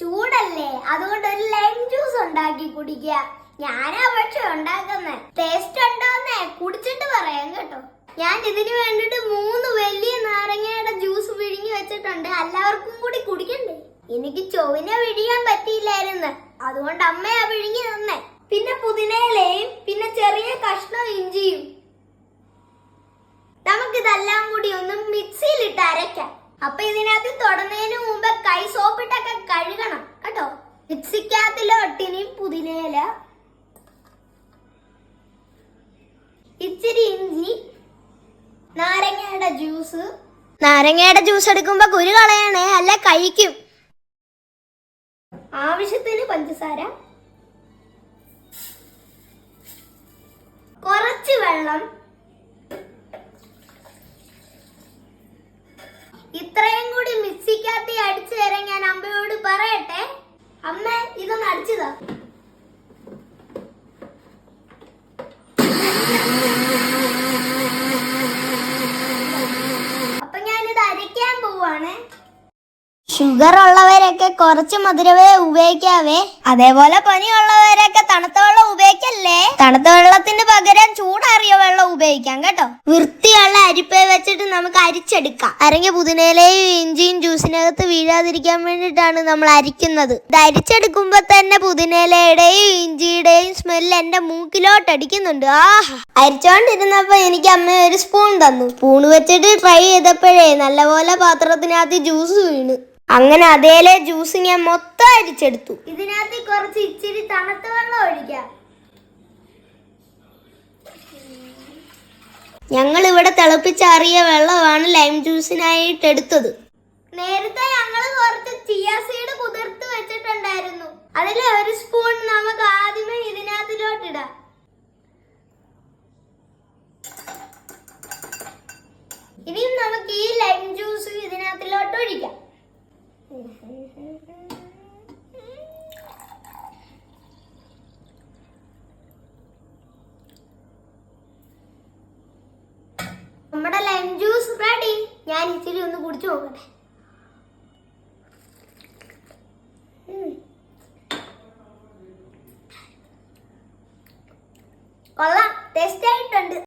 ചൂടല്ലേ, അതുകൊണ്ട് ഒരു ലൈം ജ്യൂസ് ഉണ്ടാക്കി കുടിക്കുക. ഞാനാ പക്ഷെ ഉണ്ടാക്കുന്നേ. ടേസ്റ്റ് ഉണ്ടോന്നേ കുടിച്ചിട്ട് പറയാം കേട്ടോ. ഞാൻ ഇതിന് വേണ്ടിട്ട് 3 വലിയ നാരങ്ങയുടെ ജ്യൂസ് പിഴിഞ്ഞു വെച്ചിട്ടുണ്ട്. എല്ലാവർക്കും കൂടി കുടിക്കണ്ടേ. എനിക്ക് ചൊവ്വിനെ പിഴിയാൻ പറ്റിയില്ലായിരുന്നു, അതുകൊണ്ട് അമ്മയാ പിഴിഞ്ഞു തന്നേ. പിന്നെ പുതിനയിലയും പിന്നെ ചെറിയ കഷ്ണം ഇഞ്ചിയും. നമുക്കിതെല്ലാം കൂടി ഒന്ന് മിക്സിയിലിട്ട് അരയ്ക്കാം. അപ്പൊ ഇതിനകത്ത് തൊടുന്നതിന് മുമ്പ് കൈ സോപ്പിട്ടൊക്കെ കഴുകണം കേട്ടോ. മിക്സിക്കകത്തിലോട്ടിനി പുതിനയില, ഇച്ചിരി ഇഞ്ചി, നാരങ്ങയുടെ ജ്യൂസ്. നാരങ്ങയുടെ ജ്യൂസ് എടുക്കുമ്പോ കുരു കളയണേ, അല്ല കഴിക്കും. ആവശ്യത്തിന് പഞ്ചസാര, കുറച്ച് വെള്ളം. ഇത്രയും കൂടി മിക്സിക്കകത്ത് അടിച്ചു തരാൻ ഞാൻ അമ്മയോട് പറയട്ടെ. അമ്മ ഇതൊന്ന് അടിച്ചതാ. അപ്പൊ ഞാനിത് അരയ്ക്കാൻ പോവാണ്. ഷുഗർ ഉള്ളവരൊക്കെ കുറച്ച് മധുരവേ ഉപയോഗിക്കാവേ. അതേപോലെ പനിയുള്ളവരൊക്കെ തണുത്ത വെള്ളം ഉപയോഗിക്കല്ലേ. തണുത്ത വെള്ളത്തിന് പകരം ചൂടാറിയ വെള്ളം ഉപയോഗിക്കാം കേട്ടോ. വൃത്തിയുള്ള അരിപ്പ വെച്ചിട്ട് നമുക്ക് അരിച്ചെടുക്കാം. അരങ്ങിയ പുതിനയിലയും ഇഞ്ചിയും ജ്യൂസിനകത്ത് വീഴാതിരിക്കാൻ വേണ്ടിയിട്ടാണ് നമ്മൾ അരിക്കുന്നത്. ഇത് അരിച്ചെടുക്കുമ്പോ തന്നെ പുതിനയിലയുടെയും ഇഞ്ചിയുടെയും സ്മെല്ല് എന്റെ മൂക്കിലോട്ട് അടിക്കുന്നുണ്ട്. ആഹാ. അരിച്ചോണ്ടിരുന്നപ്പോ എനിക്ക് അമ്മ ഒരു സ്പൂൺ തന്നു. സ്പൂൺ വെച്ചിട്ട് ട്രൈ ചെയ്തപ്പോഴേ നല്ലപോലെ പാത്രത്തിനകത്ത് ജ്യൂസ് വീണു. അങ്ങനെ അതേലെ ജ്യൂസ് ഞാൻ മൊത്തം അരിച്ചെടുത്തു. ഇതിനകത്ത് കുറച്ച് ഇച്ചിരി തണുത്ത വെള്ളം ഒഴിക്കാം. ഞങ്ങൾ ഇവിടെ തിളപ്പിച്ചാറിയ വെള്ളമാണ് ലൈം ജ്യൂസിനായിട്ട് എടുത്തത്. നേരത്തെ ഞങ്ങൾ കുറച്ച് ചിയ സീഡ് കുതിർത്ത് വെച്ചിട്ടുണ്ടായിരുന്നു. അതിൽ ഒരു സ്പൂൺ നമുക്ക് ആദ്യമേ ഇതിനകത്തിലോട്ടിടാം. ഇനിയും നമുക്ക് ഈ ലൈം ജ്യൂസ് ഇതിനകത്തിലോട്ട് ഒഴിക്കാം. നമ്മുടെ ലൈം ജ്യൂസ് റെഡി. ഞാൻ ഇച്ചിരി ഒന്ന് കുടിച്ചു നോക്കട്ടെ.